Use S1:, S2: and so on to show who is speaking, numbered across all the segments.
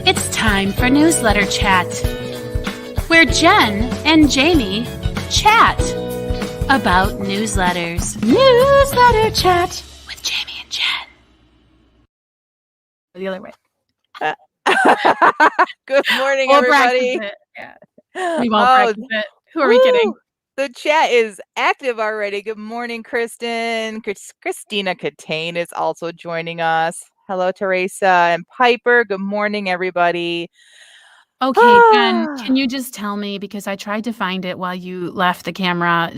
S1: It's time for Newsletter Chat, where Jen and Jamie chat about newsletters. Newsletter Chat with Jamie and Jen. The other way.
S2: Good morning, everybody.
S1: Yeah. We won't practice it. Who are we kidding?
S2: The chat is active already. Good morning, Kristen. Christina Catane is also joining us. Hello, Teresa and Piper. Good morning, everybody.
S1: Okay, Jen, can you just tell me, because I tried to find it while you left the camera.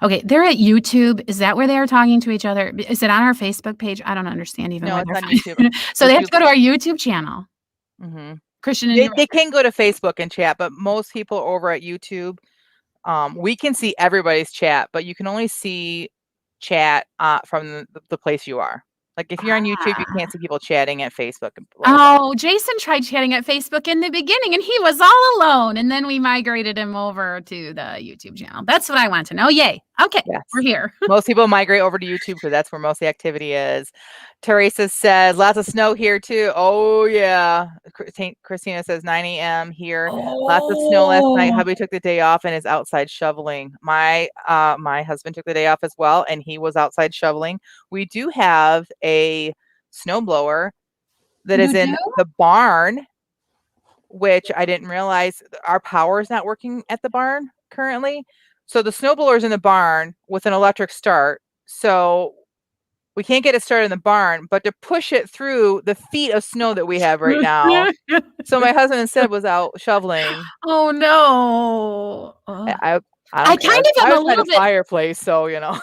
S1: Okay, they're at YouTube. Is that where they are talking to each other? Is it on our Facebook page? I don't understand even.
S2: No, it's on YouTube.
S1: So they have to go to our YouTube channel.
S2: Mm-hmm.
S1: Christian,
S2: they can go to Facebook and chat, but most people over at YouTube, we can see everybody's chat, but you can only see chat from the place you are. Like if you're on YouTube, you can't see people chatting at Facebook.
S1: Oh, Jason tried chatting at Facebook in the beginning and he was all alone. And then we migrated him over to the YouTube channel. That's what I want to know. Yay. Okay. Yes. We're here.
S2: Most people migrate over to YouTube because that's where most of the activity is. Teresa says lots of snow here too. Oh yeah. Christina says 9 a.m. here. Lots of snow last night. Hubby took the day off and is outside shoveling. My husband took the day off as well and he was outside shoveling. We do have a snowblower that is in the barn, which I didn't realize our power is not working at the barn currently. So the snowblower is in the barn with an electric start. So we can't get it started in the barn, but to push it through the feet of snow that we have right now. So my husband instead was out shoveling.
S1: Oh no.
S2: I
S1: kind of am a little bit
S2: fireplace, so you know.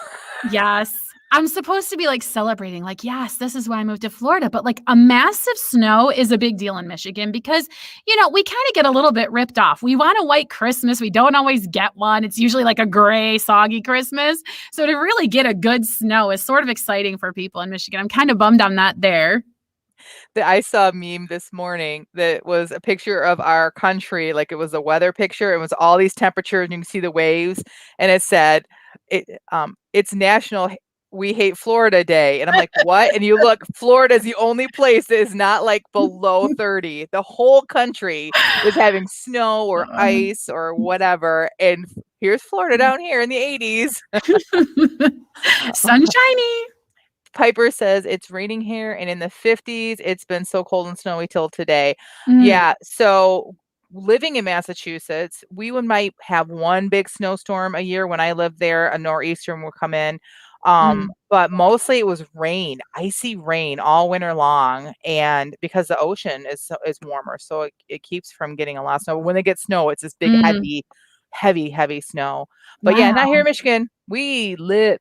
S1: Yes. I'm supposed to be like celebrating, like, yes, this is why I moved to Florida. But like a massive snow is a big deal in Michigan because, you know, we kind of get a little bit ripped off. We want a white Christmas. We don't always get one. It's usually like a gray, soggy Christmas. So to really get a good snow is sort of exciting for people in Michigan. I'm kind of bummed I'm not there.
S2: I saw a meme this morning that was a picture of our country. Like it was a weather picture. It was all these temperatures and you can see the waves. And it said, it's National We Hate Florida Day. And I'm like, what? And you look, Florida is the only place that is not like below 30. The whole country is having snow or ice or whatever. And here's Florida down here in the 80s.
S1: Sunshiny.
S2: Piper says it's raining here and in the 50s. It's been so cold and snowy till today. Yeah. So living in Massachusetts, we might have one big snowstorm a year. When I lived there, a nor'easter will come in. But mostly it was rain, icy rain all winter long. And because the ocean is warmer, so it keeps from getting a lot of snow. When they get snow, it's this big, heavy snow. But yeah, not here in Michigan. We live,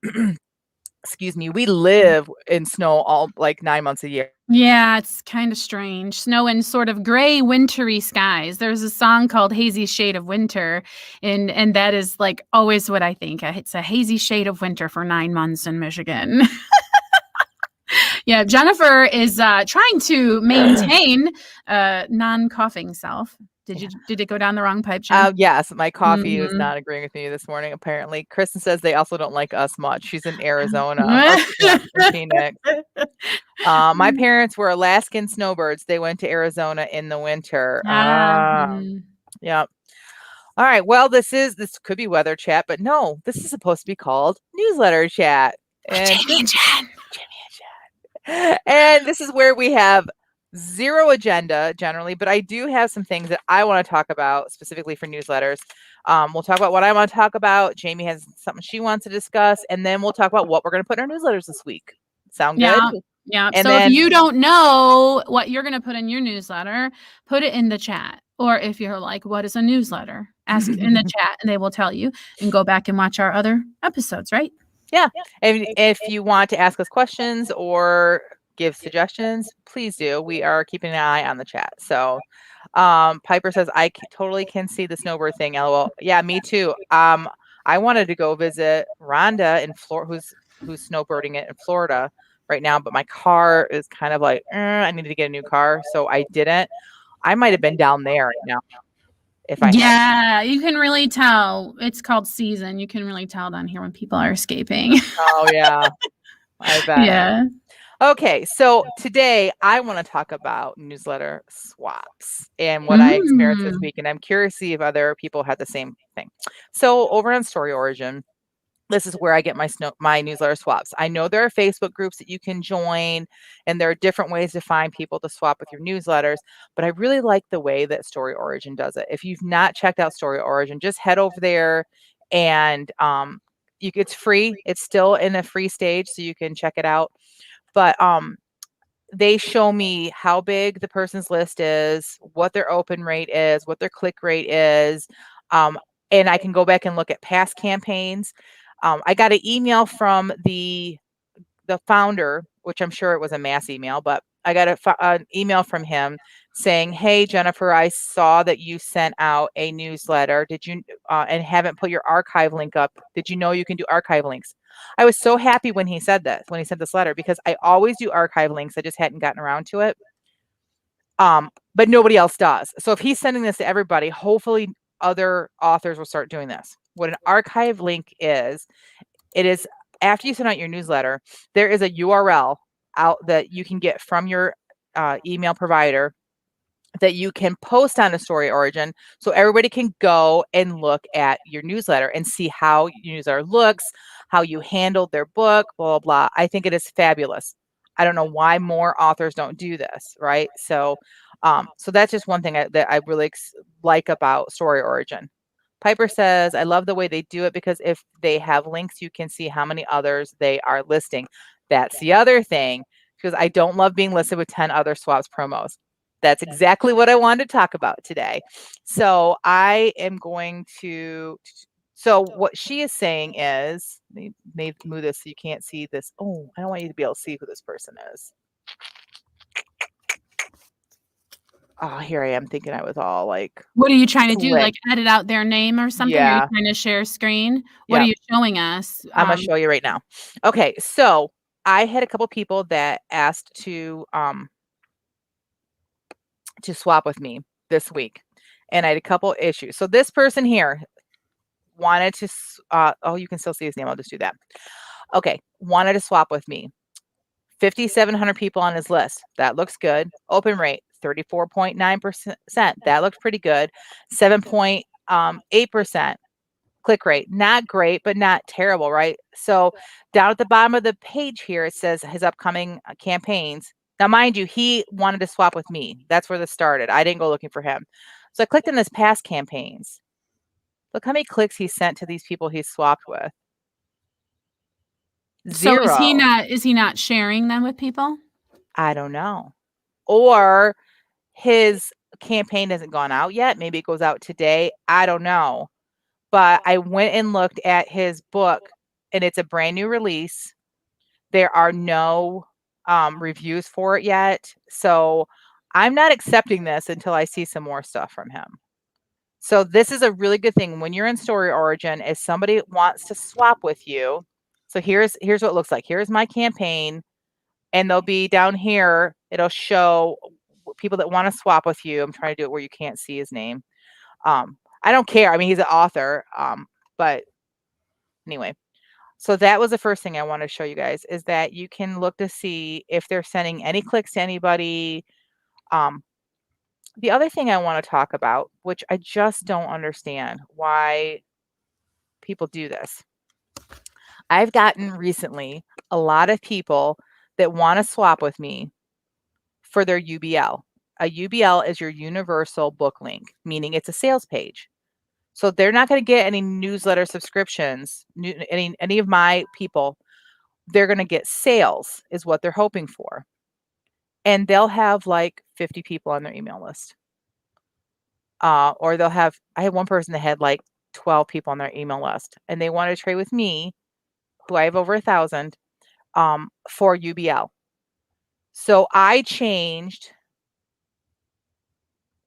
S2: we live in snow all like 9 months a year.
S1: Yeah, it's kind of strange. Snow and sort of gray, wintry skies. There's a song called Hazy Shade of Winter, and that is like always what I think. It's a hazy shade of winter for 9 months in Michigan. Yeah, Jennifer is trying to maintain non-coughing self. Did it go down the wrong pipe, Jen?
S2: Yes, my coffee is not agreeing with me this morning, apparently. Kristen says they also don't like us much. She's in Arizona. In Phoenix. My parents were Alaskan snowbirds. They went to Arizona in the winter. Yeah. All right. Well, this could be weather chat, but no, this is supposed to be called newsletter chat.
S1: Jamie and Jen.
S2: And this is where we have zero agenda generally, but I do have some things that I want to talk about specifically for newsletters. We'll talk about what I want to talk about. Jamie has something she wants to discuss, and then we'll talk about what we're going to put in our newsletters this week. Sound good?
S1: Yeah. And so if you don't know what you're going to put in your newsletter, put it in the chat. Or if you're like, what is a newsletter? Ask in the chat and they will tell you, and go back and watch our other episodes, right?
S2: Yeah. And if you want to ask us questions or give suggestions, please do. We are keeping an eye on the chat. So Piper says, I totally can see the snowbird thing. LOL. Yeah, me too. I wanted to go visit Rhonda in Florida, who's snowbirding it in Florida right now, but my car is kind of like, I needed to get a new car, so I didn't. I might have been down there right now.
S1: You can really tell. It's called season. You can really tell down here when people are escaping.
S2: Oh yeah, I bet.
S1: Yeah.
S2: Okay, so today I want to talk about newsletter swaps and what I experienced this
S1: Mm.
S2: week, and I'm curious to see if other people had the same thing. So over on Story Origin, this is where I get my newsletter swaps. I know there are Facebook groups that you can join, and there are different ways to find people to swap with your newsletters, but I really like the way that Story Origin does it. If you've not checked out Story Origin, just head over there and it's free. It's still in a free stage, so you can check it out. But they show me how big the person's list is, what their open rate is, what their click rate is, and I can go back and look at past campaigns. I got an email from the founder, which I'm sure it was a mass email, but I got an email from him saying, "Hey Jennifer, I saw that you sent out a newsletter. Did you and haven't put your archive link up? Did you know you can do archive links?" I was so happy when he said this, when he sent this letter, because I always do archive links. I just hadn't gotten around to it. But nobody else does. So if he's sending this to everybody, hopefully other authors will start doing this. What an archive link is, it is after you send out your newsletter, there is a URL out that you can get from your email provider that you can post on a Story Origin, so everybody can go and look at your newsletter and see how your newsletter looks, how you handled their book, blah, blah, blah. I think it is fabulous. I don't know why more authors don't do this, right? So that's just one thing that I really like about Story Origin. Piper says, I love the way they do it because if they have links, you can see how many others they are listing. That's the other thing, because I don't love being listed with 10 other swaps promos. That's exactly what I wanted to talk about today. So I am going to, so what she is saying is, let me move this so you can't see this. Oh, I don't want you to be able to see who this person is. Oh, here I am thinking I was all like,
S1: What are you trying to do?
S2: slick.
S1: Like edit out their name or something? Are you
S2: Yeah.
S1: trying to share screen? What are
S2: Yeah.
S1: you showing us?
S2: I'm gonna show you right now. Okay, so I had a couple people that asked to swap with me this week, and I had a couple issues. So this person here wanted to, oh, you can still see his name. I'll just do that. Okay, wanted to swap with me. 5,700 people on his list. That looks good. Open rate 34.9%. That looks pretty good. 7.8%. Click rate, not great, but not terrible, right? So down at the bottom of the page here, it says his upcoming campaigns. Now, mind you, he wanted to swap with me. That's where this started. I didn't go looking for him. So I clicked on his past campaigns. Look how many clicks he sent to these people he swapped with.
S1: So is
S2: Zero.
S1: he not sharing them with people?
S2: I don't know. Or his campaign hasn't gone out yet. Maybe it goes out today. I don't know. But I went and looked at his book, and it's a brand new release. There are no reviews for it yet. So I'm not accepting this until I see some more stuff from him. So this is a really good thing when you're in Story Origin. If somebody wants to swap with you, so here's what it looks like. Here's my campaign, and they'll be down here. It'll show people that want to swap with you. I'm trying to do it where you can't see his name. I don't care. I mean, he's an author. But anyway, so that was the first thing I want to show you guys, is that you can look to see if they're sending any clicks to anybody. The other thing I want to talk about, which I just don't understand why people do this. I've gotten recently a lot of people that want to swap with me for their UBL. A UBL is your universal book link, meaning it's a sales page. So they're not going to get any newsletter subscriptions, any of my people. They're going to get sales is what they're hoping for. And they'll have like 50 people on their email list. Or they'll have, I had one person that had like 12 people on their email list, and they wanted to trade with me, who I have over 1,000, for UBL. So I changed,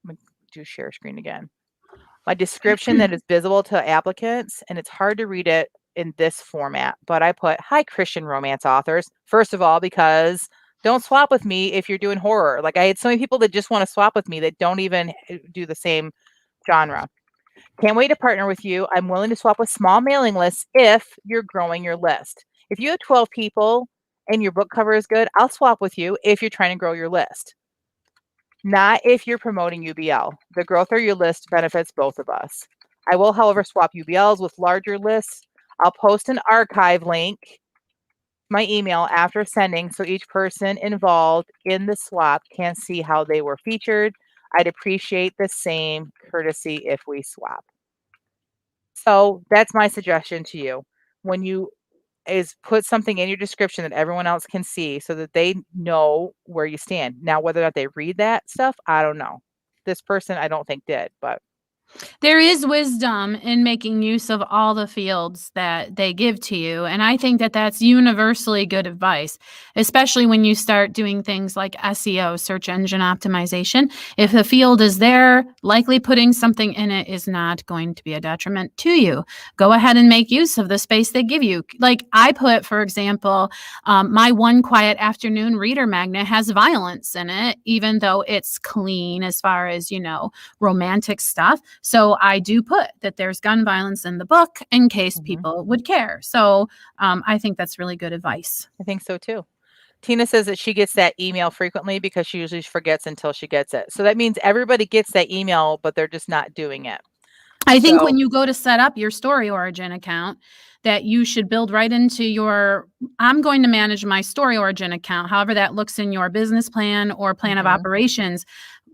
S2: let me do share screen again. My description that is visible to applicants, and it's hard to read it in this format, but I put, hi, Christian romance authors. First of all, because don't swap with me if you're doing horror. Like I had so many people that just want to swap with me that don't even do the same genre. Can't wait to partner with you. I'm willing to swap with small mailing lists if you're growing your list. If you have 12 people and your book cover is good, I'll swap with you if you're trying to grow your list. Not if you're promoting UBL. The growth of your list benefits both of us. I will, however, swap UBLs with larger lists. I'll post an archive link, my email after sending, so each person involved in the swap can see how they were featured. I'd appreciate the same courtesy if we swap. So that's my suggestion to you. When you put something in your description that everyone else can see so that they know where you stand. Now, whether or not they read that stuff, I don't know. This person, I don't think did, but
S1: There is wisdom in making use of all the fields that they give to you. And I think that that's universally good advice, especially when you start doing things like SEO, search engine optimization. If the field is there, likely putting something in it is not going to be a detriment to you. Go ahead and make use of the space they give you. Like I put, for example, my One Quiet Afternoon reader magnet has violence in it, even though it's clean as far as, romantic stuff. So I do put that there's gun violence in the book in case people would care. So I think that's really good advice.
S2: I think so too. Tina says that she gets that email frequently because she usually forgets until she gets it. So that means everybody gets that email, but they're just not doing it.
S1: I think when you go to set up your Story Origin account, that you should build right into your, I'm going to manage my Story Origin account, however that looks in your business plan or plan of operations,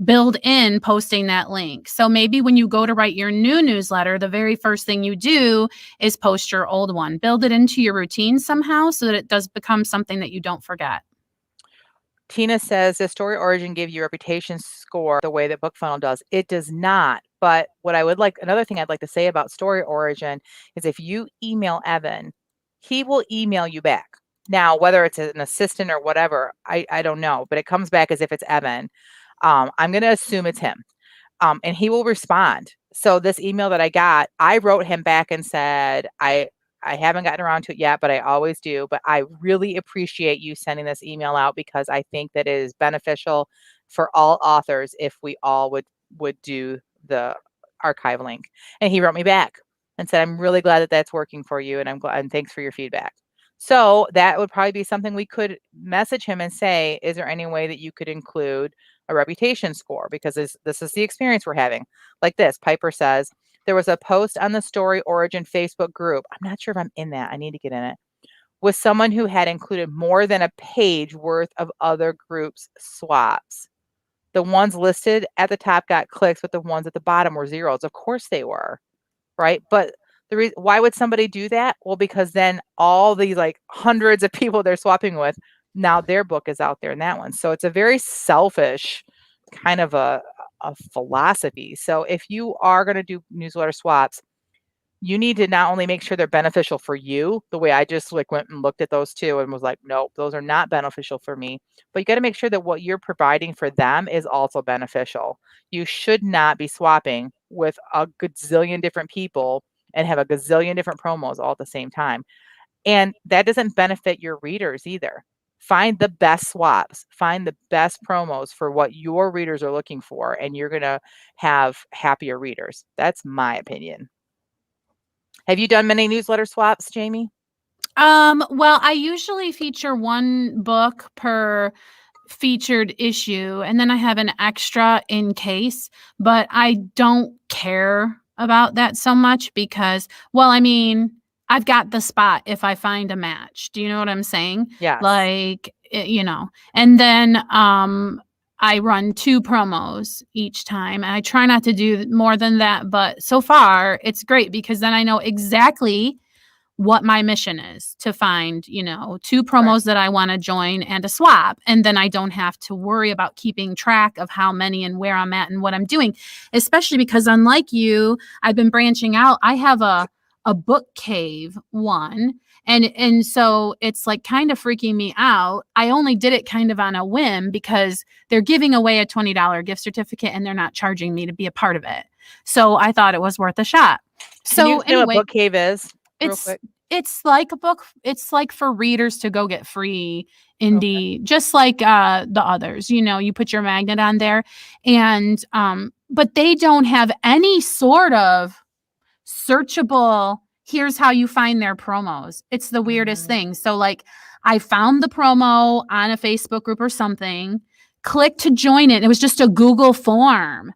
S1: build in posting that link. So maybe when you go to write your new newsletter, the very first thing you do is post your old one. Build it into your routine somehow so that it does become something that you don't forget.
S2: Tina says, does Story Origin give you a reputation score the way that BookFunnel does? It does not. But what I would like, another thing I'd like to say about Story Origin is if you email Evan, he will email you back. Now, whether it's an assistant or whatever, I don't know, but it comes back as if it's Evan. I'm going to assume it's him. And he will respond. So this email that I got, I wrote him back and said, I haven't gotten around to it yet, but I always do. But I really appreciate you sending this email out because I think that it is beneficial for all authors if we all would do the archive link. And he wrote me back and said, I'm really glad that that's working for you. And I'm glad, and thanks for your feedback. So that would probably be something we could message him and say, is there any way that you could include a reputation score? Because this is the experience we're having. Like this, Piper says, there was a post on the Story Origin Facebook group. I'm not sure if I'm in that. I need to get in it. With someone who had included more than a page worth of other groups' swaps. The ones listed at the top got clicks, but the ones at the bottom were zeros. Of course they were, right? But the reason, why would somebody do that? Well, because then all these like hundreds of people they're swapping with, now their book is out there in that one. So it's a very selfish kind of a philosophy. So if you are going to do newsletter swaps, you need to not only make sure they're beneficial for you, the way I just like went and looked at those two and was like, nope, those are not beneficial for me. But you got to make sure that what you're providing for them is also beneficial. You should not be swapping with a gazillion different people and have a gazillion different promos all at the same time. And that doesn't benefit your readers either. Find the best swaps, find the best promos for what your readers are looking for, and you're going to have happier readers. That's my opinion. Have you done many newsletter swaps, Jamie?
S1: Well, I usually feature one book per featured issue, and then I have an extra in case, but I don't care about that so much because, well, I mean, I've got the spot if I find a match. Do you know what I'm saying?
S2: Yes.
S1: Like, and then I run 2 promos each time. And I try not to do more than that, but so far it's great because then I know exactly what my mission is to find, 2 promos that I want to join and a swap. And then I don't have to worry about keeping track of how many and where I'm at and what I'm doing, especially because unlike you, I've been branching out. I have a book cave one. And so it's like kind of freaking me out. I only did it kind of on a whim because they're giving away a $20 gift certificate and they're not charging me to be a part of it. So I thought it was worth a shot.
S2: So you know what Book Cave is?
S1: It's like a book. It's like for readers to go get free indie, just like the others. You put your magnet on there, and but they don't have any sort of searchable. Here's how you find their promos. It's the weirdest thing. So like I found the promo on a Facebook group or something, clicked to join it. It was just a Google form.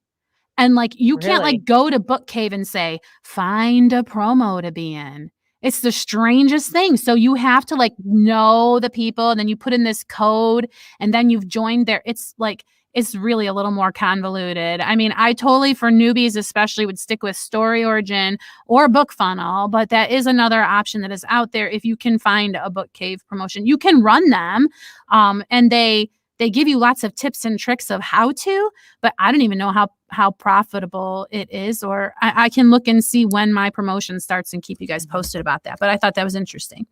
S1: And like, you can't
S2: Really?
S1: like go to Book Cave and say, find a promo to be in. It's the strangest thing. So you have to like know the people, and then you put in this code, and then you've joined there. It's like, it's really a little more convoluted. I mean, I totally, for newbies especially, would stick with Story Origin or Book Funnel, but that is another option that is out there. If you can find a Book Cave promotion, you can run them, and they give you lots of tips and tricks of how to, but I don't even know how profitable it is, or I can look and see when my promotion starts and keep you guys posted about that. But I thought that was interesting.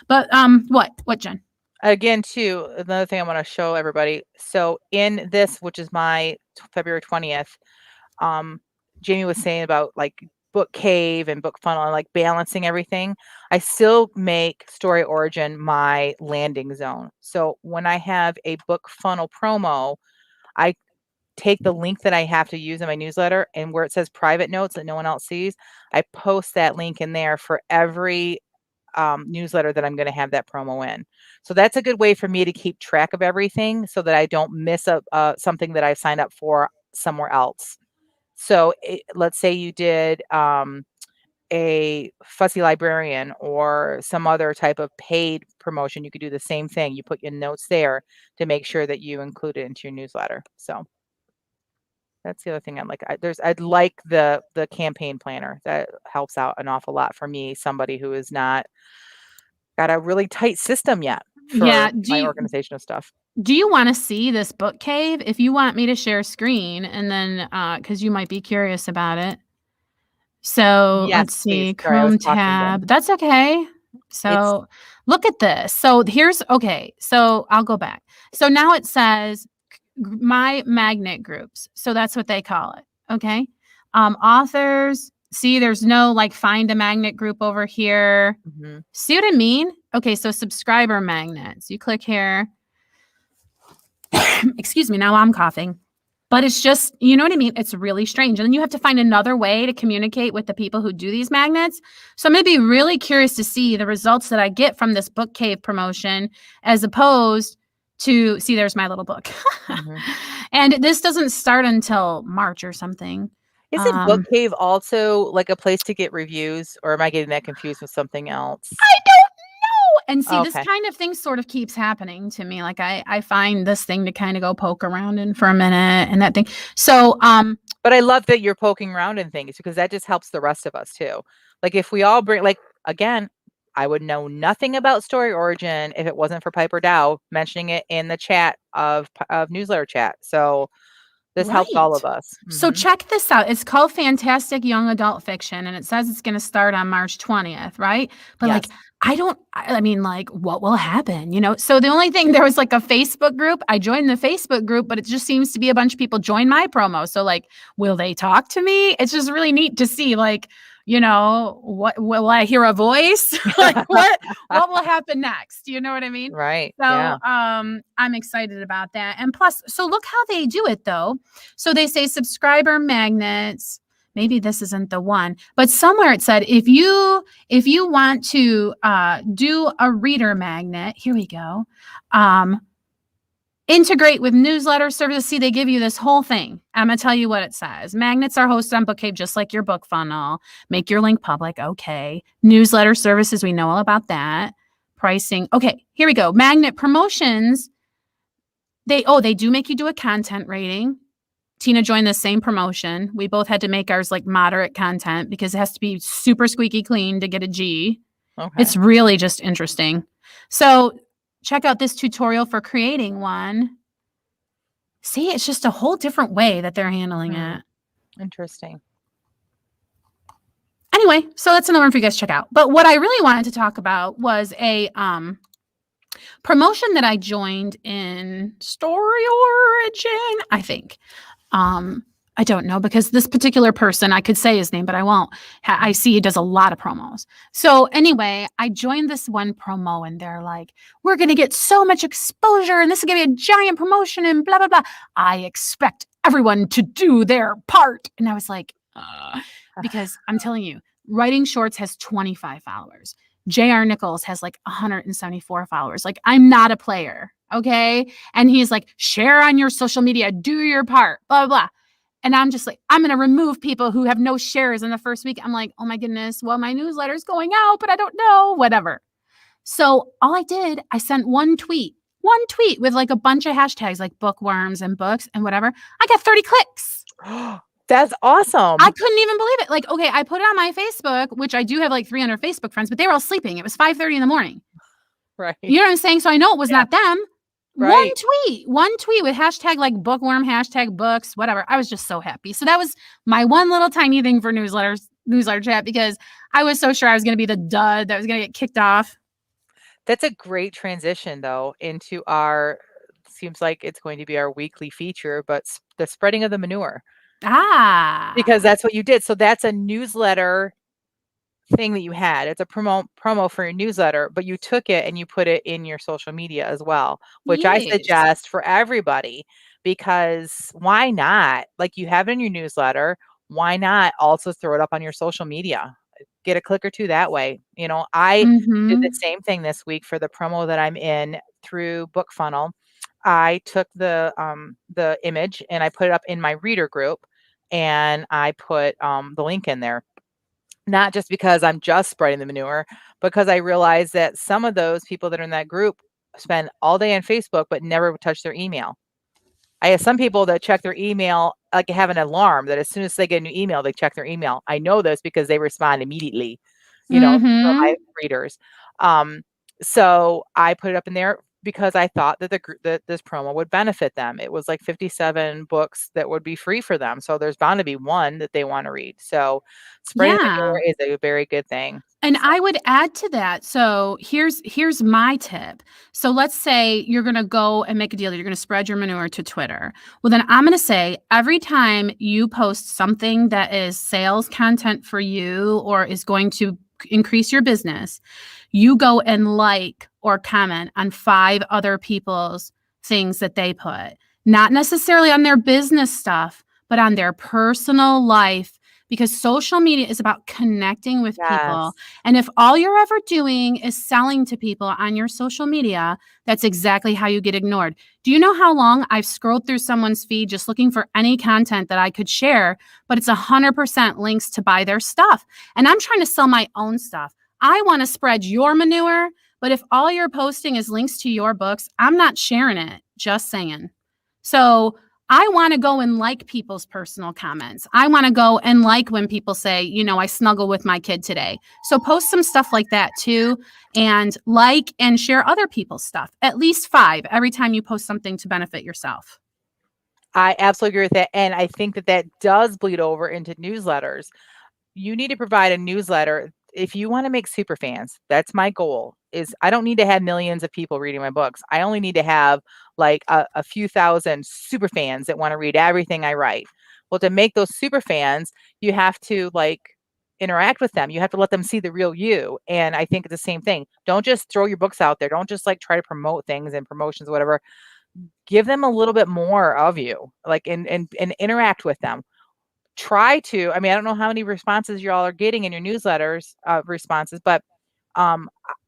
S1: But what, Jen?
S2: Again, too, another thing I want to show everybody. So in this, which is my February 20th, Jamie was saying about like Book Cave and Book Funnel and like balancing everything. I still make Story Origin my landing zone. So when I have a Book Funnel promo, I take the link that I have to use in my newsletter, and where it says private notes that no one else sees, I post that link in there for every newsletter that I'm going to have that promo in. So that's a good way for me to keep track of everything so that I don't miss something that I've signed up for somewhere else. So let's say you did a Fussy Librarian or some other type of paid promotion. You could do the same thing. You put your notes there to make sure that you include it into your newsletter. So that's the other thing I'd like the campaign planner. That helps out an awful lot for me, somebody who is not got a really tight system yet for my organization of stuff.
S1: Do you want to see this Book Cave? If you want me to share screen, and then because you might be curious about it. So
S2: yes,
S1: let's see,
S2: please. Chrome
S1: tab. That's okay. So look at this. So so I'll go back. So now it says my magnet groups. So that's what they call it. Okay. Authors. See, there's no like find a magnet group over here.
S2: Mm-hmm.
S1: See what I mean? Okay. So subscriber magnets. You click here. Excuse me. Now I'm coughing. But it's just, you know what I mean? It's really strange. And then you have to find another way to communicate with the people who do these magnets. So I'm going to be really curious to see the results that I get from this Book Cave promotion, as opposed to, see, there's my little book. Mm-hmm. And this doesn't start until March or something.
S2: Isn't Book Cave also like a place to get reviews, or am I getting that confused with something else?
S1: I don't know. And see, this kind of thing sort of keeps happening to me. Like I find this thing to kind of go poke around in for a minute, and that thing. So,
S2: but I love that you're poking around in things, because that just helps the rest of us too. Like if we all bring, like, again, I would know nothing about Story Origin if it wasn't for Piper Dow mentioning it in the chat of newsletter chat. So this helps all of us. Mm-hmm.
S1: So check this out. It's called Fantastic Young Adult Fiction, and it says it's going to start on March 20th, right? But yes. I mean, like, what will happen? You know, so the only thing, there was like a Facebook group. I joined the Facebook group, but it just seems to be a bunch of people join my promo. So like, will they talk to me? It's just really neat to see, like, you know, what will I hear a voice? Like what will happen next? You know what I mean?
S2: Right.
S1: So I'm excited about that. And plus, so look how they do it though. So they say subscriber magnets. Maybe this isn't the one, but somewhere it said, if you want to do a reader magnet, here we go. Integrate with newsletter services. See, they give you this whole thing. I'm going to tell you what it says. Magnets are hosted on Book Cave, just like your Book Funnel. Make your link public. Okay. Newsletter services. We know all about that. Pricing. Okay. Here we go. Magnet promotions. They do make you do a content rating. Tina joined the same promotion. We both had to make ours like moderate content because it has to be super squeaky clean to get a G. Okay. It's really just interesting. So check out this tutorial for creating one. See, it's just a whole different way that they're handling it.
S2: Interesting.
S1: Anyway, so that's another one for you guys to check out. But what I really wanted to talk about was a promotion that I joined in Story Origin, I think. I don't know, because this particular person, I could say his name, but I won't. I see he does a lot of promos. So anyway, I joined this one promo, and they're like, we're going to get so much exposure, and this is going to be a giant promotion, and blah, blah, blah. I expect everyone to do their part. And I was like, because I'm telling you, Writing Shorts has 25 followers. J.R. Nichols has like 174 followers. Like, I'm not a player. Okay. And he's like, share on your social media, do your part, blah, blah, blah. And I'm just like, I'm going to remove people who have no shares in the first week. I'm like, oh my goodness. Well, my newsletter's going out, but I don't know, whatever. So all I did, I sent one tweet with like a bunch of hashtags like bookworms and books and whatever. I got 30 clicks.
S2: That's awesome.
S1: I couldn't even believe it. Like, okay, I put it on my Facebook, which I do have like 300 Facebook friends, but they were all sleeping. It was 5:30 in the morning.
S2: Right.
S1: You know what I'm saying? So I know it was not them.
S2: Right.
S1: One tweet with hashtag like bookworm, hashtag books, whatever. I was just so happy. So that was my one little tiny thing for newsletter chat, because I was so sure I was going to be the dud that was going to get kicked off.
S2: That's a great transition, though, into our, seems like it's going to be our weekly feature, but the spreading of the manure. Because that's what you did. So that's a newsletter thing that you had. It's a promo for your newsletter, but you took it and you put it in your social media as well, which I suggest for everybody, because why not? Like, you have it in your newsletter, why not also throw it up on your social media? Get a click or two that way. You know, I did the same thing this week for the promo that I'm in through BookFunnel. I took the image and I put it up in my reader group, and I put the link in there. Not just because I'm just spreading the manure, because I realized that some of those people that are in that group spend all day on Facebook but never touch their email. I have some people that check their email, like have an alarm that as soon as they get a new email, they check their email. I know this because they respond immediately, you know, from my readers. So I put it up in there because I thought that that this promo would benefit them. It was like 57 books that would be free for them. So there's bound to be one that they want to read. So spreading the manure is a very good thing.
S1: And I would add to that. So here's my tip. So let's say you're going to go and make a deal. You're going to spread your manure to Twitter. Well, then I'm going to say every time you post something that is sales content for you or is going to increase your business, you go and like or comment on 5 other people's things that they put, not necessarily on their business stuff, but on their personal life, because social media is about connecting with people. And if all you're ever doing is selling to people on your social media, that's exactly how you get ignored. Do you know how long I've scrolled through someone's feed just looking for any content that I could share, but it's 100% links to buy their stuff? And I'm trying to sell my own stuff. I want to spread your manure, but if all you're posting is links to your books, I'm not sharing it, just saying. So I want to go and like people's personal comments. I want to go and like when people say, you know, I snuggle with my kid today. So post some stuff like that too, and like and share other people's stuff. At least 5 every time you post something to benefit yourself.
S2: I absolutely agree with that. And I think that that does bleed over into newsletters. You need to provide a newsletter. If you want to make super fans, that's my goal. Is I don't need to have millions of people reading my books. I only need to have like a few thousand super fans that want to read everything I write. Well, to make those super fans, you have to like interact with them. You have to let them see the real you. And I think it's the same thing. Don't just throw your books out there. Don't just like try to promote things and promotions, whatever. Give them a little bit more of you, like and interact with them. Try to, I mean, I don't know how many responses y'all are getting in your newsletters, responses, but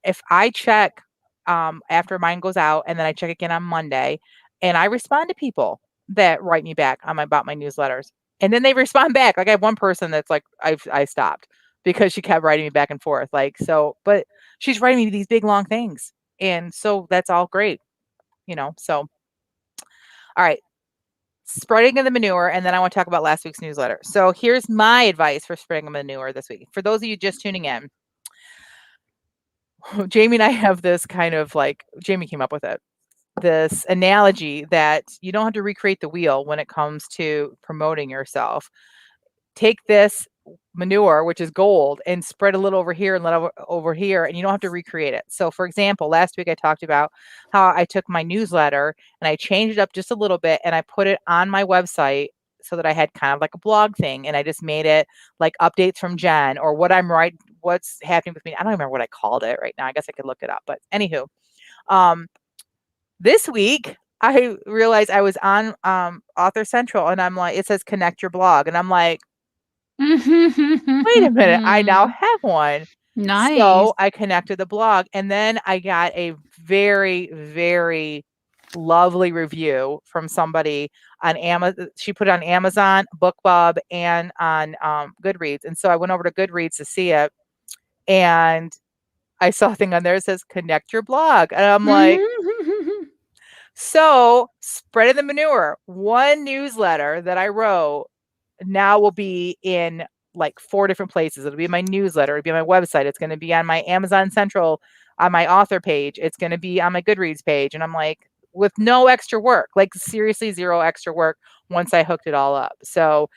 S2: if I check after mine goes out and then I check again on Monday and I respond to people that write me back about my newsletters, and then they respond back. Like I have one person that's like, I stopped because she kept writing me back and forth. Like, so, but she's writing me these big long things. And so that's all great, you know? So, all right. Spreading of the manure, and then I want to talk about last week's newsletter. So here's my advice for spreading of manure this week. For those of you just tuning in, Jamie and I have this kind of like, Jamie came up with it, this analogy that you don't have to recreate the wheel when it comes to promoting yourself. Take this manure, which is gold, and spread a little over here and let over here, and you don't have to recreate it. So for example, last week I talked about how I took my newsletter and I changed it up just a little bit and I put it on my website so that I had kind of like a blog thing, and I just made it like updates from Jen or what's happening with me. I don't remember what I called it right now. I guess I could look it up, but anywho, this week I realized I was on Author Central, and I'm like, it says connect your blog, and I'm like, wait a minute, I now have one.
S1: Nice.
S2: So I connected the blog, and then I got a very, very lovely review from somebody on Amazon. She put it on Amazon, BookBub, and on Goodreads. And so I went over to Goodreads to see it, and I saw a thing on there that says connect your blog. And I'm like, so spreading the manure, one newsletter that I wrote now will be in like 4 different places. It'll be my newsletter, it'll be on my website, it's going to be on my Amazon Central, on my author page, it's going to be on my Goodreads page. And I'm like, with no extra work, like seriously 0 extra work once I hooked it all up. So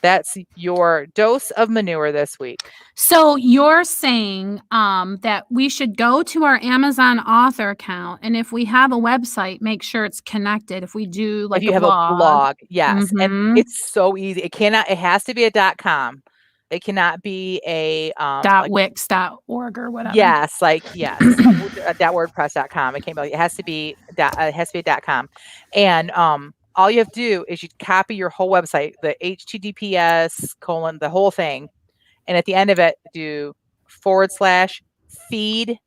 S2: that's your dose of manure this week.
S1: So you're saying that we should go to our Amazon author account, and if we have a website, make sure it's connected. If we do like
S2: if you
S1: a
S2: have
S1: blog.
S2: a blog, yes.
S1: Mhm.
S2: And it's so easy. It has to be a .com. It cannot be a
S1: .wix.org or whatever.
S2: Yes, .wordpress.com. It has to be .com. And all you have to do is you copy your whole website, the HTTPS : the whole thing, and at the end of it do /feed/.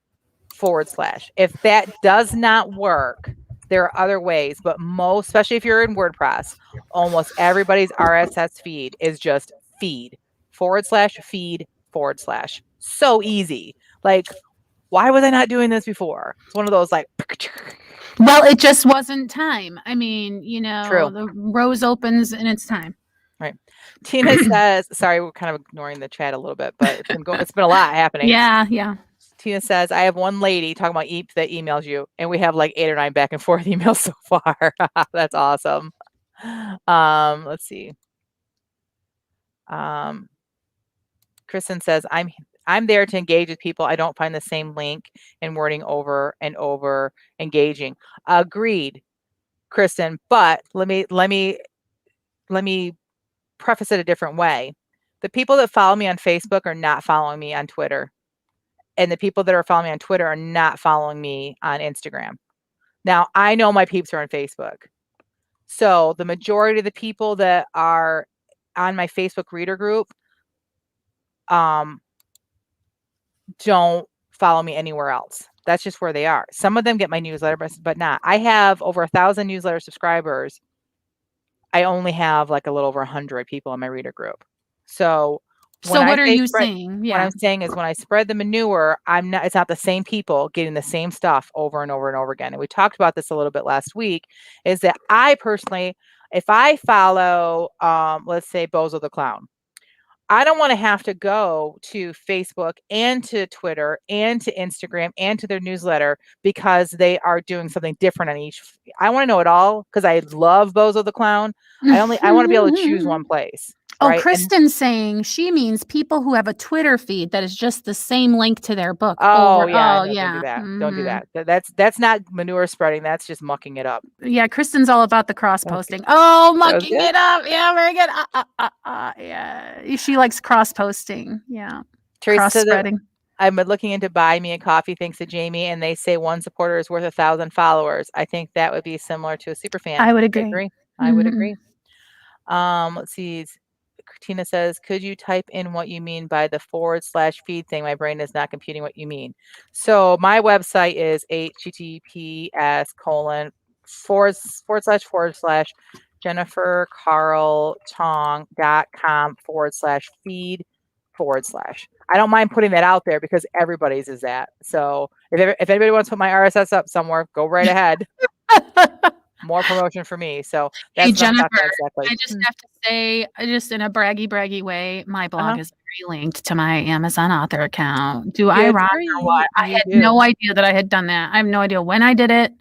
S2: If that does not work, there are other ways, but especially if you're in WordPress, almost everybody's RSS feed is just feed /feed/. So easy. Like, why was I not doing this before? It's one of those like.
S1: Well, it just wasn't time. I mean,
S2: True.
S1: The rose opens and it's time.
S2: Right. Tina says, sorry, we're kind of ignoring the chat a little bit, but it's been a lot happening.
S1: Yeah.
S2: Tina says, I have one lady talking about that emails you, and we have like 8 or 9 back and forth emails so far. That's awesome. Let's see. Kristen says, I'm there to engage with people. I don't find the same link and wording over and over engaging. Agreed, Kristen. But let me preface it a different way. The people that follow me on Facebook are not following me on Twitter. And the people that are following me on Twitter are not following me on Instagram. Now, I know my peeps are on Facebook. So the majority of the people that are on my Facebook reader group don't follow me anywhere else. That's just where they are. Some of them get my newsletter, but not. I have over 1,000 newsletter subscribers. I only have like a little over 100 people in my reader group. So
S1: what are you saying?
S2: Yeah. What I'm saying is when I spread the manure, it's not the same people getting the same stuff over and over and over again. And we talked about this a little bit last week, is that I personally, if I follow, let's say Bozo the Clown, I don't want to have to go to Facebook and to Twitter and to Instagram and to their newsletter because they are doing something different on each. I want to know it all because I love Bozo the Clown. I want to be able to choose one place.
S1: Oh,
S2: right?
S1: Kristen's saying she means people who have a Twitter feed that is just the same link to their book.
S2: Oh, yeah.
S1: Oh, yeah.
S2: Don't do that. Don't do that. That's not manure spreading. That's just mucking it up.
S1: Yeah, Kristen's all about the cross posting. Oh, mucking it up. Yeah, very good. Yeah, she likes cross posting. Yeah, cross spreading.
S2: I've been looking into Buy Me a Coffee thanks to Jamie, and they say one supporter is worth 1,000 followers. I think that would be similar to a super fan.
S1: I would agree.
S2: I would agree. Let's see. Tina says, could you type in what you mean by the /feed thing? My brain is not computing what you mean. So my website is https://jennifercarltong.com/feed/. I don't mind putting that out there because everybody's is that. So if anybody wants to put my RSS up somewhere, go right ahead. More promotion for me. So that's
S1: Jennifer, exactly. I just have to say, just in a braggy way, my blog is linked to my Amazon author account. Do I rhyme or what? I had no idea that I had done that. I have no idea when I did it.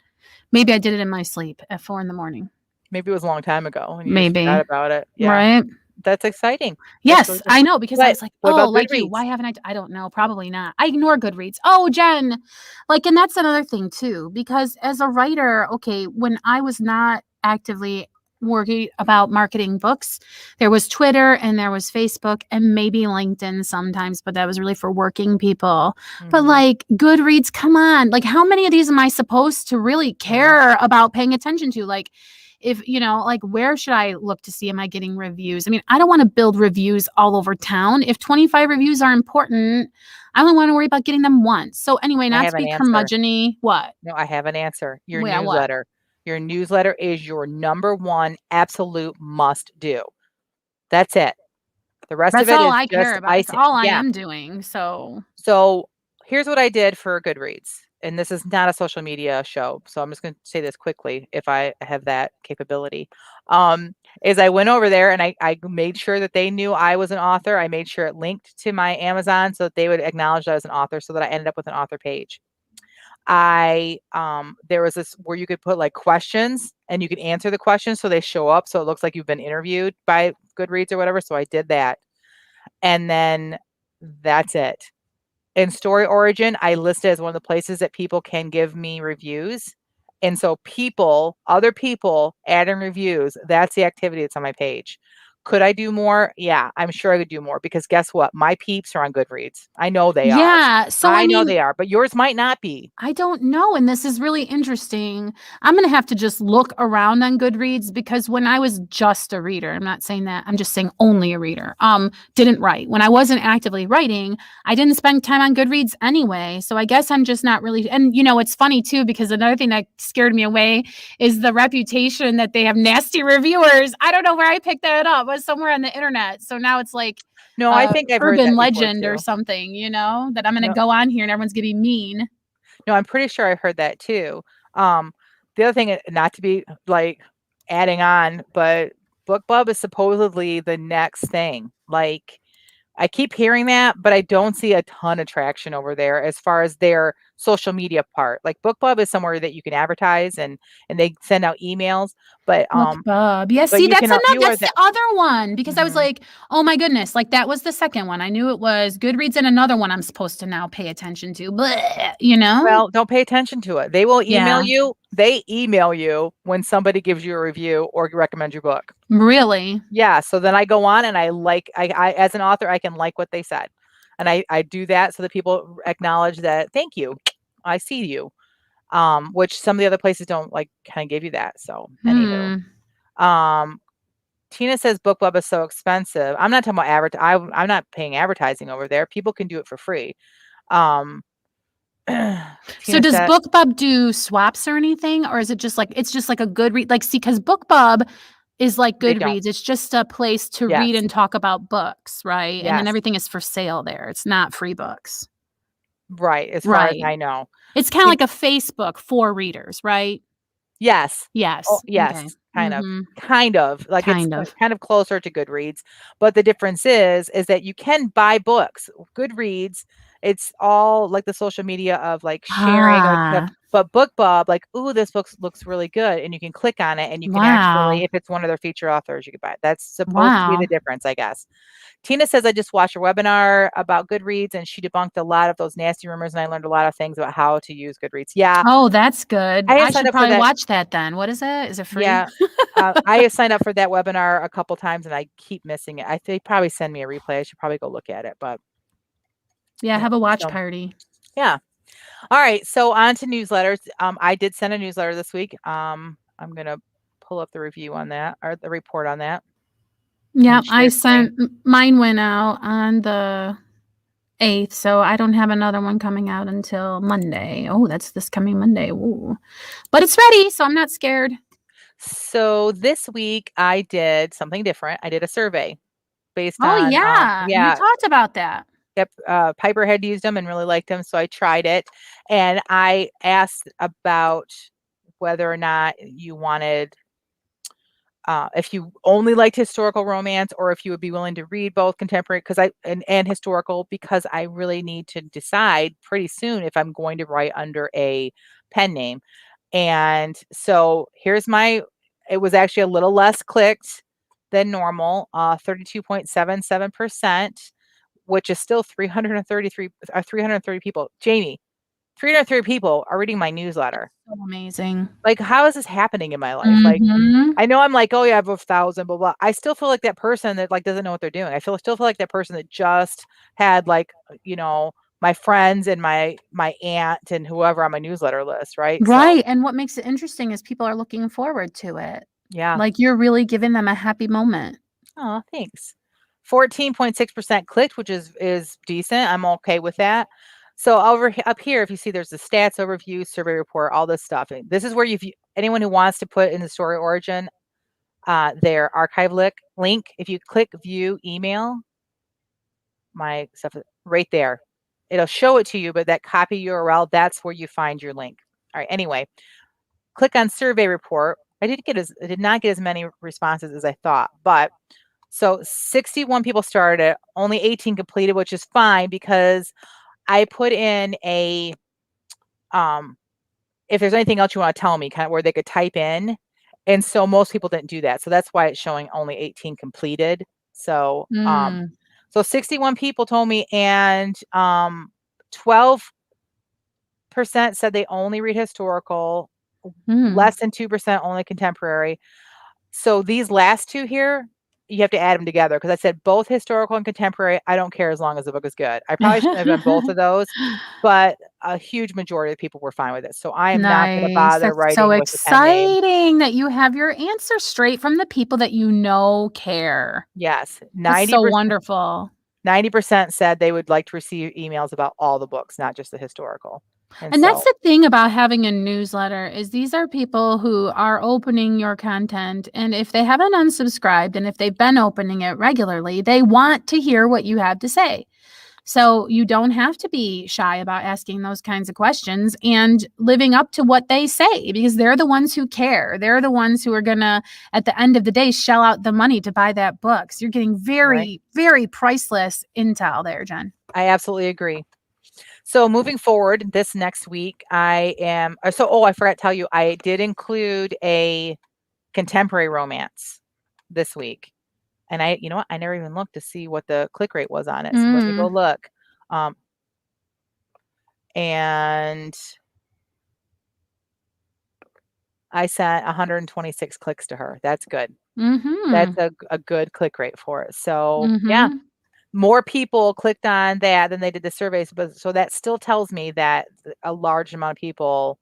S1: Maybe I did it in my sleep at 4 a.m.
S2: Maybe it was a long time ago. And you
S1: Maybe
S2: forgot about it. Yeah.
S1: Right.
S2: That's exciting.
S1: Yes, really I know, because I was like, oh, like you, why haven't I don't know, probably not. I ignore Goodreads. Oh, Jen, and that's another thing too, because as a writer, okay, when I was not actively working about marketing books. There was Twitter and there was Facebook and maybe LinkedIn sometimes, but that was really for working people. But
S2: Mhm.
S1: like Goodreads, come on. Like how many of these am I supposed to really
S2: I know.
S1: care about paying attention to? Like if, like where should I look to see am I getting reviews? I mean, I don't want to build reviews all over town. If 25 reviews are important, I only want to worry about getting them once. So anyway,
S2: I
S1: not
S2: have
S1: to
S2: an
S1: be
S2: answer.
S1: curmudgeon-y, what?
S2: No, I have an answer. Your
S1: Yeah, what?
S2: newsletter. Your newsletter is your number one absolute must do. That's it. The rest of
S1: That's
S2: it
S1: all
S2: is
S1: I care
S2: just
S1: about. It's
S2: icing.
S1: all I
S2: Yeah.
S1: am doing. So,
S2: So here's what I did for Goodreads. And this is not a social media show. So I'm just going to say this quickly if I have that capability. Is I went over there and I made sure that they knew I was an author. I made sure it linked to my Amazon so that they would acknowledge that I was an author so that I ended up with an author page. There was this where you could put like questions and you could answer the questions so they show up so it looks like you've been interviewed by Goodreads or whatever. So I did that. And then that's it. In Story Origin, I listed as one of the places that people can give me reviews. And so other people add in reviews, that's the activity that's on my page. Could I do more? Yeah, I'm sure I could do more because guess what? My peeps are on Goodreads. I know they are.
S1: yeah. So, I
S2: I know
S1: mean,
S2: they are, but yours might not be.
S1: I don't know. And this is really interesting. I'm going to have to just look around on Goodreads because when I was just a reader, I'm not saying that, I'm just saying only a reader, didn't write. When I wasn't actively writing, I didn't spend time on Goodreads anyway. So I guess I'm just not really. And, it's funny too, because another thing that scared me away is the reputation that they have nasty reviewers. I don't know where I picked that up. It was somewhere on the internet. So now it's like,
S2: No, I think I've heard
S1: urban
S2: that before
S1: legend or
S2: too.
S1: something, that I'm going to
S2: No,
S1: go on here and everyone's going to be mean.
S2: no, I'm pretty sure I heard that too. Um, the other thing, not to be like adding on, but BookBub is supposedly the next thing. Like, I keep hearing that, but I don't see a ton of traction over there as far as their social media part. Like BookBub is somewhere that you can advertise and they send out emails, but
S1: BookBub. Yeah,
S2: but
S1: see,
S2: you
S1: that's
S2: can
S1: enough.
S2: you are
S1: That's the
S2: that.
S1: other one because I was
S2: Mhm.
S1: like, oh my goodness, like that was the second one. I knew it was Goodreads and another one I'm supposed to now pay attention to. Bleh, you know?
S2: Well, don't pay attention to it. They will email
S1: Yeah,
S2: you. They email you when somebody gives you a review or recommend your book.
S1: really.
S2: Yeah, so then I go on and I as an author, I can like what they said. And I do that so that people acknowledge that, "Thank you. I see you." Which some of the other places don't, like, kinda give you that, so, anywho.
S1: Hmm.
S2: Um, Tina says BookBub is so expensive. I'm not talking about I'm not paying advertising over there. People can do it for free. Um,
S1: So
S2: Tina
S1: does
S2: said
S1: BookBub do swaps or anything, or is it just like it's just like a good read? Like, see, because BookBub is like
S2: they don't.
S1: Goodreads. It's just a place to read
S2: Yes.
S1: and talk about books, right? And then
S2: Yes.
S1: everything is for sale there. It's not free books,
S2: Right, as far as
S1: right?
S2: I know.
S1: It's kind of
S2: Tin
S1: like a Facebook for readers, right?
S2: Yes. Oh,
S1: Yes.
S2: yes,
S1: Okay.
S2: kind of.
S1: Mhm.
S2: Kind of, like, it's,
S1: Kind of.
S2: kind of closer to Goodreads, but the difference is that you can buy books. Goodreads, it's all, like, the social media of, like, sharing or stuff,
S1: Ah,
S2: but BookBub, like, "Ooh, this book looks really good," and you can click on it, and you can actually
S1: wow.
S2: if it's one of their featured authors, you can buy it. That's supposed to be the
S1: Wow.
S2: difference, I guess. Tina says, "I just watched a webinar about Goodreads, and she debunked a lot of those nasty rumors, and I learned a lot of things about how to use Goodreads." Yeah,
S1: Oh, that's good.
S2: I
S1: I
S2: had signed
S1: should
S2: up for
S1: probably
S2: that.
S1: watch that then. What is it? Is it free?
S2: Yeah, I have signed up for that webinar a couple times, and I keep missing it. They probably send me a replay. I should probably go look at it, but
S1: Yeah,
S2: yeah,
S1: have a watch
S2: so
S1: party.
S2: yeah. Alright, so on to newsletters. I did send a newsletter this week. I'm gonna pull up the review on that or the report on that
S1: Yeah,
S2: and
S1: I
S2: share screen.
S1: sent mine went out on the 8th, so I don't have another one coming out until Monday. Oh, that's this coming Monday. Ooh. But it's ready, so I'm not scared.
S2: So this week I did something different. I did a survey based
S1: Oh,
S2: on,
S1: yeah. You
S2: yeah,
S1: talked about that.
S2: yep, Piper had used them and really liked them, so I tried it, and I asked about whether or not you wanted if you only liked historical romance or if you would be willing to read both contemporary because and historical because I really need to decide pretty soon if I'm going to write under a pen name. And so here's my it was actually a little less clicked than normal, 32.77%, which is still 333 330 people. Jamie, 330 people are reading my newsletter.
S1: So amazing.
S2: Like, how is this happening in my life? Like,
S1: Mhm.
S2: I know I'm like, "Oh, yeah, I have 1,000, blah, blah." I still feel like that person that, like, doesn't know what they're doing. I still feel like that person that just had, like, my friends and my aunt and whoever on my newsletter list, right? So,
S1: Right, and what makes it interesting is people are looking forward to it.
S2: yeah.
S1: Like, you're really giving them a happy moment.
S2: Oh, thanks. 14.6% clicked, which is decent. I'm okay with that. So up here, if you see there's the stats overview, survey report, all this stuff. And this is where anyone who wants to put in the story origin, their archive link, if you click view email, my stuff right there, it'll show it to you, but that copy URL, that's where you find your link. All right. Anyway, click on survey report. I did not get as many responses as I thought, but so 61 people started it, only 18 completed, which is fine because I put in a if there's anything else you want to tell me, kind of where they could type in. And so most people didn't do that. So that's why it's showing only 18 completed. So
S1: Mm.
S2: so 61 people told me, and 12% said they only read historical,
S1: Mm.
S2: less than 2% only contemporary. So these last two here, you have to add them together because I said both historical and contemporary, I don't care as long as the book is good. I probably shouldn't have done both of those, but a huge majority of people were fine with it. So I am not gonna
S1: Nice.
S2: bother
S1: That's so
S2: writing with the pen name.
S1: exciting that you have your answer straight from the people that you know care.
S2: Yes,
S1: That's so
S2: 90%,
S1: wonderful.
S2: 90% said they would like to receive emails about all the books, not just the historical. And
S1: And that's
S2: so
S1: the thing about having a newsletter is these are people who are opening your content, and if they haven't unsubscribed and if they've been opening it regularly, they want to hear what you have to say. So you don't have to be shy about asking those kinds of questions and living up to what they say because they're the ones who care. They're the ones who are going to, at the end of the day, shell out the money to buy that book. So you're getting
S2: right.
S1: very, very priceless intel there, Jen.
S2: I absolutely agree. So moving forward, this next week, I am I forgot to tell you, I did include a contemporary romance this week. And you know what? I never even looked to see what the click rate was on it. So let me go
S1: Mm.
S2: look. And I sent 126 clicks to her. That's good. That's
S1: Mhm.
S2: a good click rate for it. So yeah,
S1: Mhm.
S2: more people clicked on that than they did the surveys. But so that still tells me that a large amount of people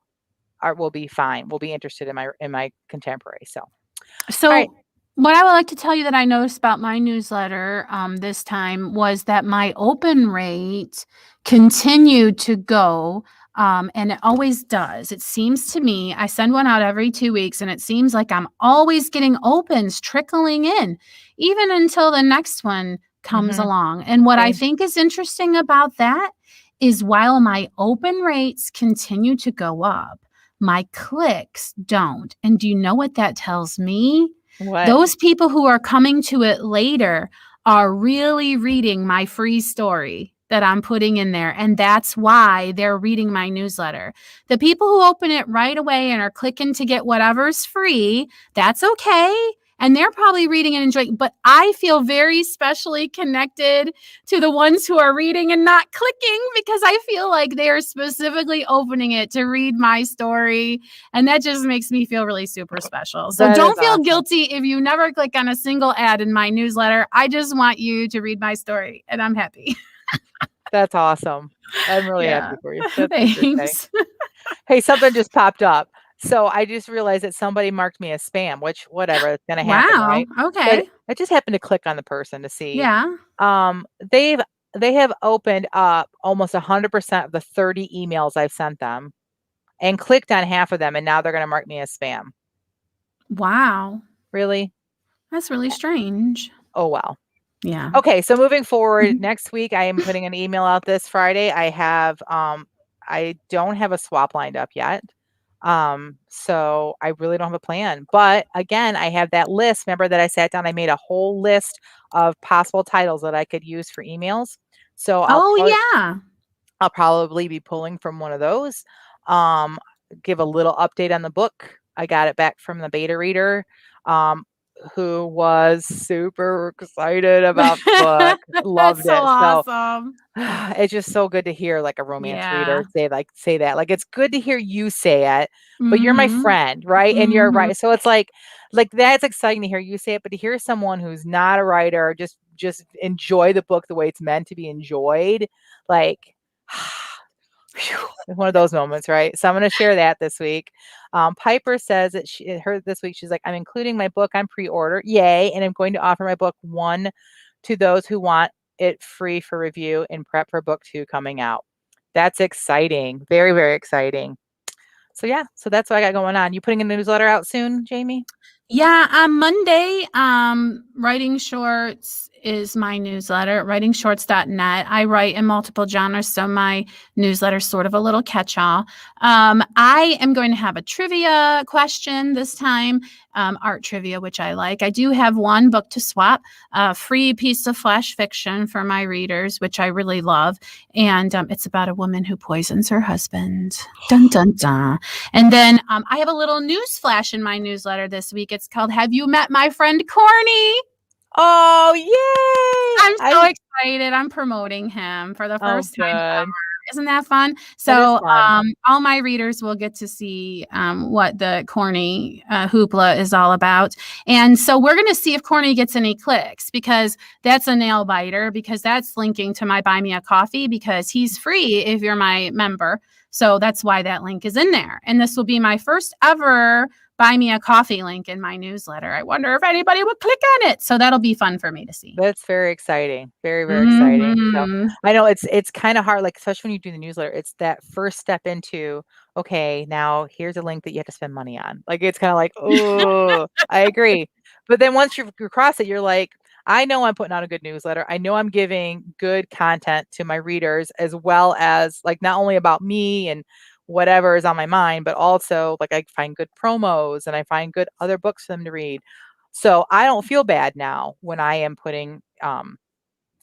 S2: will be fine. Will be interested in my contemporary. So all right.
S1: So, what I would like to tell you that I noticed about my newsletter this time was that my open rate continued to go, and it always does. It seems to me, I send one out every 2 weeks, and it seems like I'm always getting opens trickling in, even until the next one comes
S2: Mm-hmm.
S1: along. And what I
S2: Same.
S1: think is interesting about that is while my open rates continue to go up, my clicks don't. And do you know what that tells me?
S2: What?
S1: Those people who are coming to it later are really reading my free story that I'm putting in there. And that's why they're reading my newsletter. The people who open it right away and are clicking to get whatever's free, that's okay. And they're probably reading and enjoying, but I feel very specially connected to the ones who are reading and not clicking because I feel like they are specifically opening it to read my story. And that just makes me feel really super special. So
S2: That is
S1: don't feel
S2: awesome.
S1: guilty if you never click on a single ad in my newsletter. I just want you to read my story and I'm happy.
S2: That's awesome. I'm really
S1: Yeah.
S2: happy for you. That's interesting.
S1: Thanks.
S2: Hey, something just popped up. So I just realized that somebody marked me as spam, which whatever, it's gonna happen,
S1: Wow.
S2: right? But
S1: Okay.
S2: I just happened to click on the person to see.
S1: Yeah.
S2: Um, they've they have opened up almost 100% of the 30 emails I've sent them and clicked on half of them, and now they're gonna mark me as spam.
S1: Wow.
S2: Really?
S1: That's really strange.
S2: Oh well.
S1: Yeah.
S2: Okay, so moving forward,
S1: Mhm.
S2: next week I am putting an email out this Friday. I don't have a swap lined up yet. So I really don't have a plan. But again, I have that list. Remember that I sat down, I made a whole list of possible titles that I could use for emails. So
S1: Oh, yeah.
S2: I'll probably be pulling from one of those. Um, give a little update on the book. I got it back from the beta reader. Um, who was super excited about the book,
S1: That's
S2: loved
S1: so
S2: it. So
S1: awesome.
S2: it's just so good to hear like a romance
S1: Yeah.
S2: reader say that. Like it's good to hear you say it, but you're my
S1: Mhm.
S2: friend, right? And you're
S1: Mhm.
S2: right. So it's like that's exciting to hear you say it, but to hear someone who's not a writer just enjoy the book the way it's meant to be enjoyed, like phew, it's one of those moments, right? So I'm going to share that this week. Piper says that she heard this week. She's like, I'm including my book on pre-order, yay! And I'm going to offer my book one to those who want it free for review in prep for book 2 coming out. That's exciting, very very exciting. So yeah, so that's what I got going on. You putting a newsletter out soon, Jamie?
S1: Yeah, on Monday, Writing Shorts is my newsletter, writingshorts.net. I write in multiple genres, so my newsletter is sort of a little catch-all. I am going to have a trivia question this time, art trivia, which I like. I do have one book to swap, a free piece of flash fiction for my readers, which I really love. And it's about a woman who poisons her husband. Dun, dun, dun. And then I have a little news flash in my newsletter this week. It's called Have You Met My Friend Corny?
S2: Oh, yay!
S1: I'm so excited. I'm promoting him for the
S2: Oh,
S1: first time ever.
S2: good.
S1: Isn't that fun?
S2: That is
S1: So
S2: fun.
S1: all my readers will get to see what the Corny hoopla is all about. And so we're going to see if Corny gets any clicks, because that's a nail biter, because that's linking to my Buy Me a Coffee, because he's free if you're my member. So that's why that link is in there. And this will be my first ever Buy Me a Coffee link in my newsletter. I wonder if anybody would click on it. So that'll be fun for me to see.
S2: That's very exciting. Very, very exciting. So
S1: Mhm.
S2: I know it's kind of hard, like especially when you do the newsletter, it's that first step into, okay, now here's a link that you have to spend money on. Like it's kind of like, oh, I agree. But then once you cross it, you're like, I know I'm putting out a good newsletter. I know I'm giving good content to my readers, as well as like not only about me and whatever is on my mind, but also like I find good promos and I find good other books for them to read. So I don't feel bad now when I am putting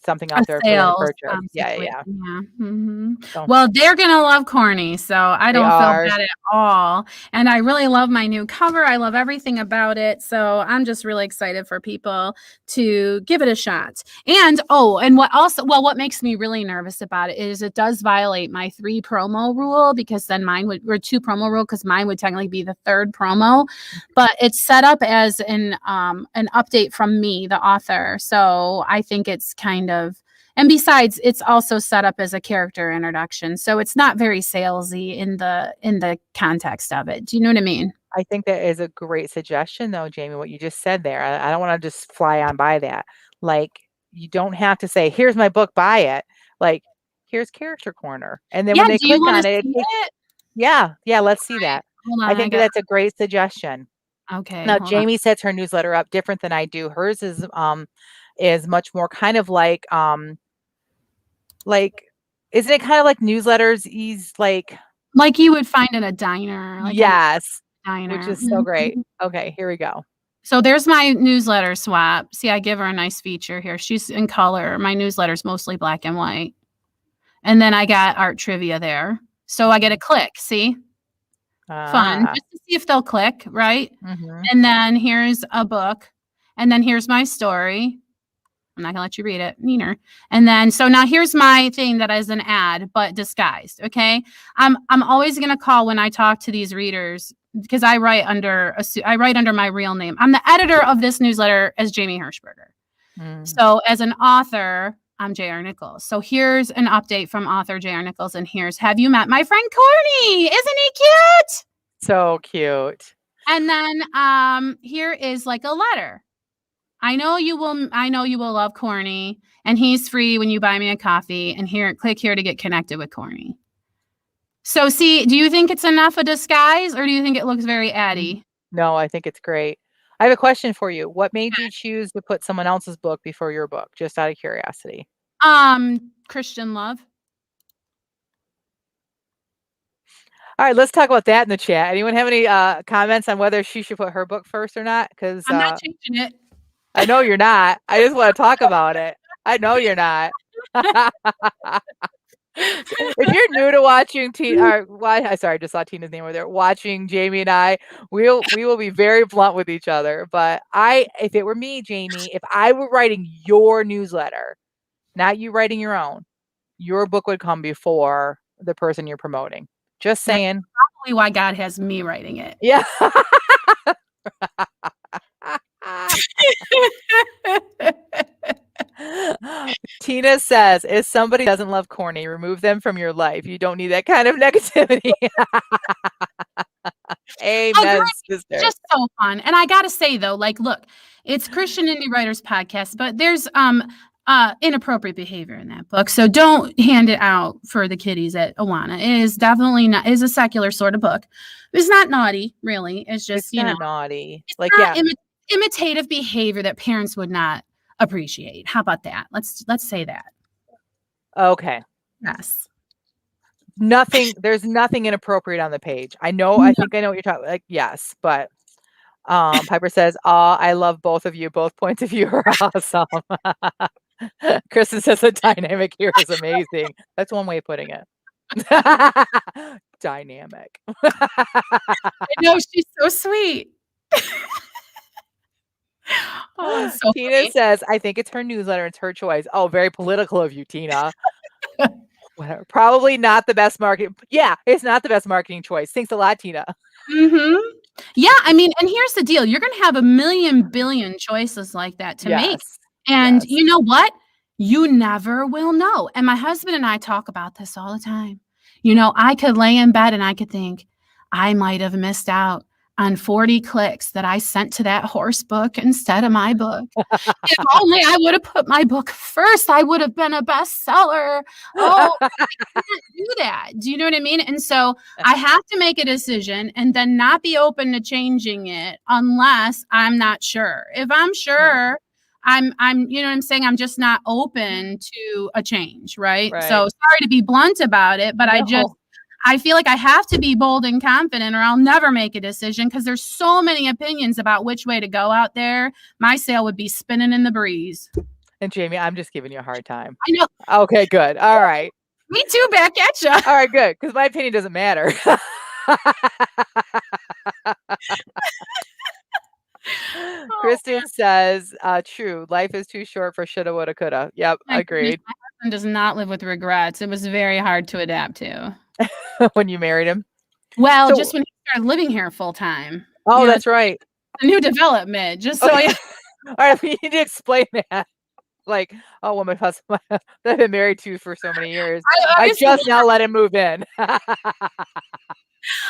S2: something
S1: A
S2: out there for them to
S1: sales,
S2: purchase. Yeah, yeah,
S1: situation,
S2: yeah.
S1: yeah, mhm.
S2: So
S1: Well, they're gonna love Corny, so I
S2: they
S1: don't feel
S2: are.
S1: bad at all, and I really love my new cover, I love everything about it, so I'm just really excited for people to give it a shot. And, oh, and what makes me really nervous about it is it does violate my 3 promo rule, because then mine would, or 2 promo rule, because mine would technically be the 3rd promo, but it's set up as an update from me, the author, so I think it's kind of, and besides, it's also set up as a character introduction, so it's not very salesy in the context of it. Do you know what I mean?
S2: I think that is a great suggestion though, Jamie, what you just said there. I don't want to just fly on by that. Like you don't have to say, here's my book, buy it. Like, here's Character Corner. And then
S1: Yeah,
S2: when they
S1: do you
S2: click
S1: wanna
S2: on it, it
S1: see
S2: takes,
S1: it?
S2: yeah, yeah, let's see that.
S1: Hold
S2: I
S1: on, I
S2: think that
S1: got,
S2: that's a great suggestion.
S1: okay,
S2: Now,
S1: hold on.
S2: Jamie sets her newsletter up different than I do. Hers is much more kind of like isn't it kind of like newsletters? He's like,
S1: Like you would find in a diner, like in a
S2: yes, which
S1: diner.
S2: is so great.
S1: Mhm.
S2: Okay, here we go.
S1: So there's my newsletter swap. See, I give her a nice feature here. She's in color. My newsletter's mostly black and white. And then I got art trivia there. So I get a click, see? Fun,
S2: Ah,
S1: just to see if they'll click, right?
S2: mhm.
S1: And then here's a book, and then here's my story. I'm not gonna let you read it, Neener. And then so now here's my thing that is an ad, but disguised. Okay. I'm always gonna call when I talk to these readers, because I write under my real name. I'm the editor of this newsletter as Jamie Hirschberger.
S2: Mm.
S1: So as an author, I'm J.R. Nichols. So here's an update from author J.R. Nichols, and here's Have You Met My Friend Corny? Isn't he cute?
S2: So cute.
S1: And then here is like a letter. I know you will love Corny, and he's free when you buy me a coffee, and here, click here to get connected with Corny. So see, do you think it's enough a disguise, or do you think it looks very
S2: Mm.
S1: addy?
S2: No, I think it's great. I have a question for you. What made you choose to put someone else's book before your book? Just out of curiosity.
S1: Christian love.
S2: All right, let's talk about that in the chat. Anyone have any comments on whether she should put her book first or not? Because
S1: I'm not changing it.
S2: I know you're not. I just want to talk about it. I know you're not. If you're new to watching sorry, I just saw Tina's name over there. Watching Jamie and I, we will be very blunt with each other. But if it were me, Jamie, if I were writing your newsletter, not you writing your own, your book would come before the person you're promoting. Just
S1: That's
S2: saying.
S1: probably why God has me writing it.
S2: Yeah. Tina says, if somebody doesn't love corny, remove them from your life. You don't need that kind of negativity. Amen, sister.
S1: It's just so fun. And I gotta say though, like, look, it's Christian Indie Writers Podcast, but there's inappropriate behavior in that book. So don't hand it out for the kiddies at Awana. It is definitely not is a secular sort of book. It's not naughty, really. It's just,
S2: It's naughty.
S1: It's
S2: like,
S1: not
S2: yeah.
S1: Imitative behavior that parents would not appreciate. How about that? Let's say that.
S2: Okay.
S1: Yes.
S2: There's nothing inappropriate on the page. I know, I think I know what you're talking like, yes, but Piper says, I love both of you. Both points of view are awesome. Kristen says the dynamic here is amazing. That's one way of putting it. Dynamic.
S1: I know, she's so sweet. So
S2: Tina
S1: funny.
S2: says, I think it's her newsletter. It's her choice. Oh, very political of you, Tina. Whatever. Probably not the best marketing. Yeah, it's not the best marketing choice. Thanks a lot, Tina.
S1: Mm-hmm. Yeah, I mean, and here's the deal. You're going to have a million billion choices like that to make. And you know what? You never will know. And my husband and I talk about this all the time. I could lay in bed and I could think, I might have missed out on 40 clicks that I sent to that horse book instead of my book. If only I would have put my book first, I would have been a bestseller. Oh, I can't do that. Do you know what I mean? And so I have to make a decision and then not be open to changing it unless I'm not sure. If I'm sure, I'm you know what I'm saying? I'm just not open to a change, right? So sorry to be blunt about it, but I feel like I have to be bold and confident or I'll never make a decision because there's so many opinions about which way to go out there. My sail would be spinning in the breeze.
S2: And Jamie, I'm just giving you a hard time.
S1: I know.
S2: Okay, good. All right.
S1: Me too, back at you.
S2: All right, good. Because my opinion doesn't matter. Kristen says, true. Life is too short for shoulda, woulda, coulda. Yep, agreed.
S1: My husband does not live with regrets. It was very hard to adapt to.
S2: When you married him?
S1: Well, just when he started living here full time.
S2: Oh, that's right.
S1: A new development. Just so
S2: All right, we need to explain that. Like, well, my husband that I've been married to for so many years. I just now let him move in.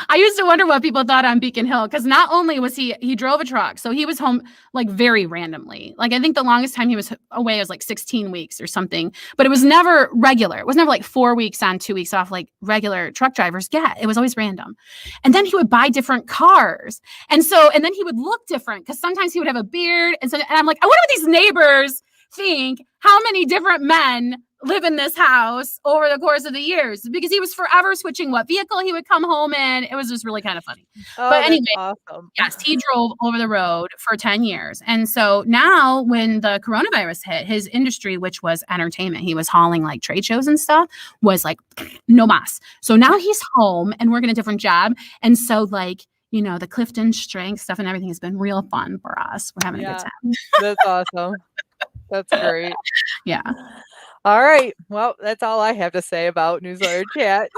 S1: I used to wonder what people thought on Beacon Hill because not only was he drove a truck, so he was home like very randomly. Like I think the longest time he was away was like 16 weeks or something, but it was never regular. It was never like 4 weeks on, 2 weeks off like regular truck drivers get. It was always random. And then he would buy different cars. And then he would look different because sometimes he would have a beard. And I'm like, I wonder what these neighbors think, how many different men live in this house over the course of the years, because he was forever switching what vehicle he would come home in. It was just really kind of funny. But anyway,
S2: awesome.
S1: Yes, he drove over the road for 10 years. And so now when the coronavirus hit, his industry, which was entertainment, he was hauling like trade shows and stuff, was like no mas. So now he's home and working a different job. And so like, the Clifton Strength stuff and everything has been real fun for us. We're having a good time.
S2: That's awesome. That's great.
S1: Yeah.
S2: All right. Well, that's all I have to say about newsletter chat.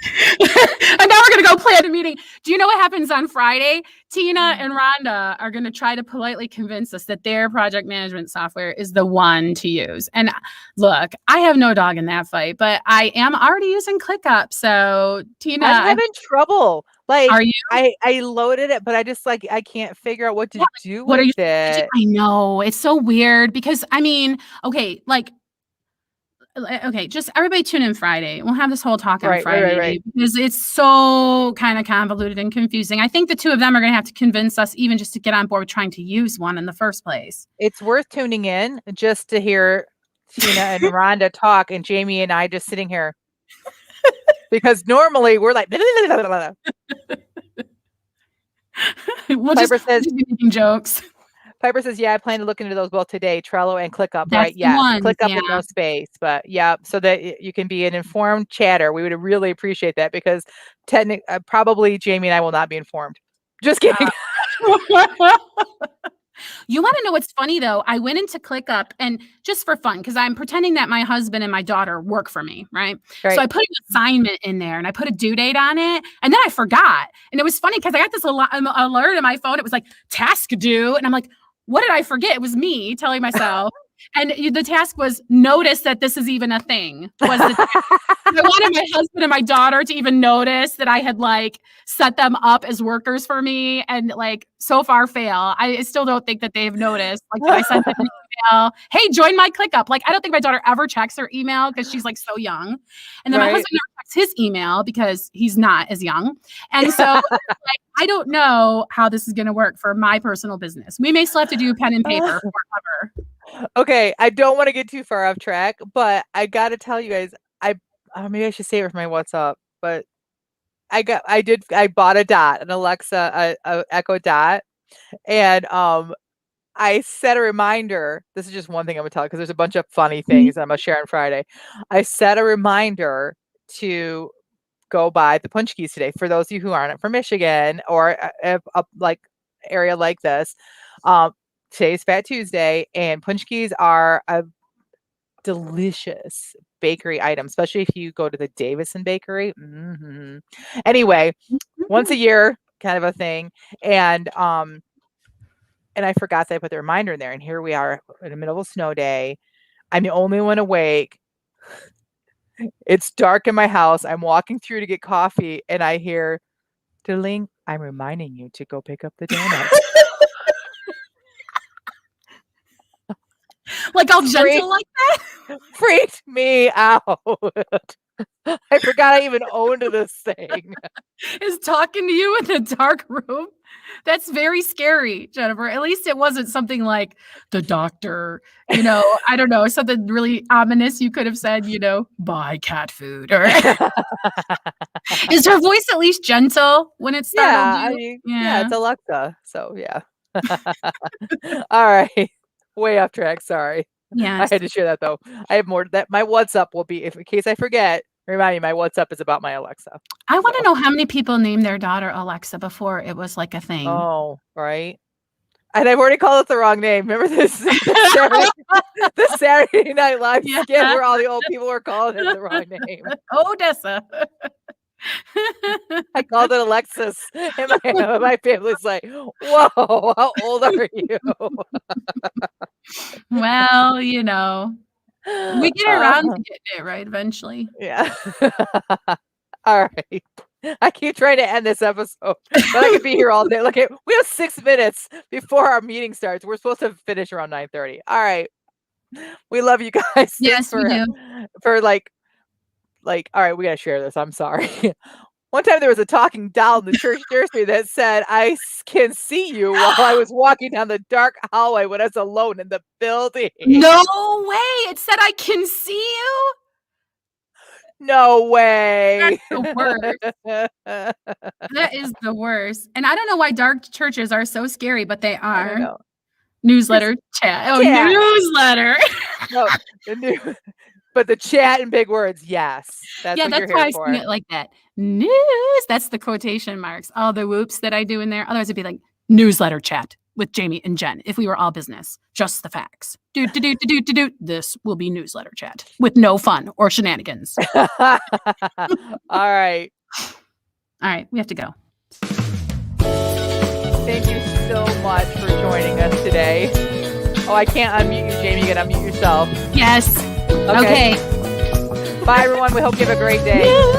S1: And now we're going to go plan a meeting. Do you know what happens on Friday? Tina and Rhonda are going to try to politely convince us that their project management software is the one to use. And look, I have no dog in that fight, but I am already using ClickUp. So Tina,
S2: I'm having trouble. Like,
S1: are you?
S2: I loaded it, but I just like, I can't figure out what to do with it.
S1: I know. It's so weird because just everybody tune in Friday. We'll have this whole talk on Friday because it's so kind of convoluted and confusing. I think the two of them are going to have to convince us even just to get on board with trying to use one in the first place.
S2: It's worth tuning in just to hear Tina and Rhonda talk and Jamie and I just sitting here. Because normally we're like,
S1: we'll Piper says, making jokes.
S2: Piper says, yeah, I plan to look into those both today, Trello and ClickUp,
S1: That's
S2: right?
S1: the
S2: Yeah,
S1: ones,
S2: ClickUp with
S1: yeah.
S2: no space, but yeah, so that you can be an informed chatter. We would really appreciate that because probably Jamie and I will not be informed. Just kidding.
S1: You want to know what's funny though? I went into ClickUp and just for fun, because I'm pretending that my husband and my daughter work for me, right?
S2: Right.
S1: So I put an assignment in there and I put a due date on it, and then I forgot. And it was funny because I got this alert on my phone. It was like task due, and I'm like, what did I forget? It was me telling myself. And the task was notice that this is even a thing. Was the task. I wanted my husband and my daughter to even notice that I had like set them up as workers for me, and like so far fail. I still don't think that they've noticed. Like I sent them an email, hey, join my ClickUp. Like I don't think my daughter ever checks her email because she's like so young. And then my husband never checks his email because he's not as young. And so like, I don't know how this is going to work for my personal business. We may still have to do pen and paper forever.
S2: Okay, I don't want to get too far off track, but I got to tell you guys, maybe I should say it with my WhatsApp, but I bought a Dot, an Alexa, a Echo Dot, and I set a reminder. This is just one thing I'm gonna tell you because there's a bunch of funny things I'm gonna share on Friday. I set a reminder to go buy the punch keys today. For those of you who aren't from Michigan or a like area like this, today's Fat Tuesday, and punch keys are a delicious bakery item, especially if you go to the Davison Bakery. Anyway, once a year, kind of a thing, and I forgot that I put the reminder in there. And here we are in the middle of a snow day. I'm the only one awake. It's dark in my house. I'm walking through to get coffee, and I hear, "Darling, I'm reminding you to go pick up the donuts."
S1: Like all gentle like that?
S2: Freaked me out. I forgot I even owned this thing.
S1: Is talking to you in the dark room. That's very scary, Jennifer. At least it wasn't something like the doctor, I don't know, something really ominous you could have said, buy cat food. Or is her voice at least gentle when it startled you?
S2: Yeah, it's Alexa. So yeah. All right. Way off track. Sorry.
S1: Yeah.
S2: I had to share that though. I have more that my WhatsApp will be, if in case I forget, remind me, my WhatsApp is about my Alexa.
S1: I want to know how many people named their daughter Alexa before it was like a thing.
S2: Oh, right. And I've already called it the wrong name. Remember this the Saturday Night Live skit where all the old people were calling it the wrong name.
S1: Odessa.
S2: I called it Alexis, and my family's like, "Whoa, how old are you?"
S1: Well, we get around to getting it right eventually.
S2: Yeah. All right. I keep trying to end this episode, but I could be here all day. Look, we have 6 minutes before our meeting starts. We're supposed to finish around 9:30. All right. We love you guys.
S1: Yes, we do.
S2: For like, all right, we gotta share this. I'm sorry. One time there was a talking doll in the church nursery that said, "I can see you," while I was walking down the dark hallway when I was alone in the building.
S1: No way! It said, "I can see you."
S2: No way.
S1: That's the worst. That is the worst. And I don't know why dark churches are so scary, but they are. Newsletter chat. Oh,
S2: chat.
S1: Newsletter.
S2: No, but the chat in big words, yes. That's
S1: why I sing it like that. News. That's the quotation marks. All the whoops that I do in there. Otherwise, it'd be like newsletter chat with Jamie and Jen. If we were all business, just the facts. This will be newsletter chat with no fun or shenanigans.
S2: All right.
S1: All right. We have to go.
S2: Thank you so much for joining us today. Oh, I can't unmute you, Jamie. You can unmute yourself.
S1: Yes. Okay.
S2: Bye, everyone. We hope you have a great day.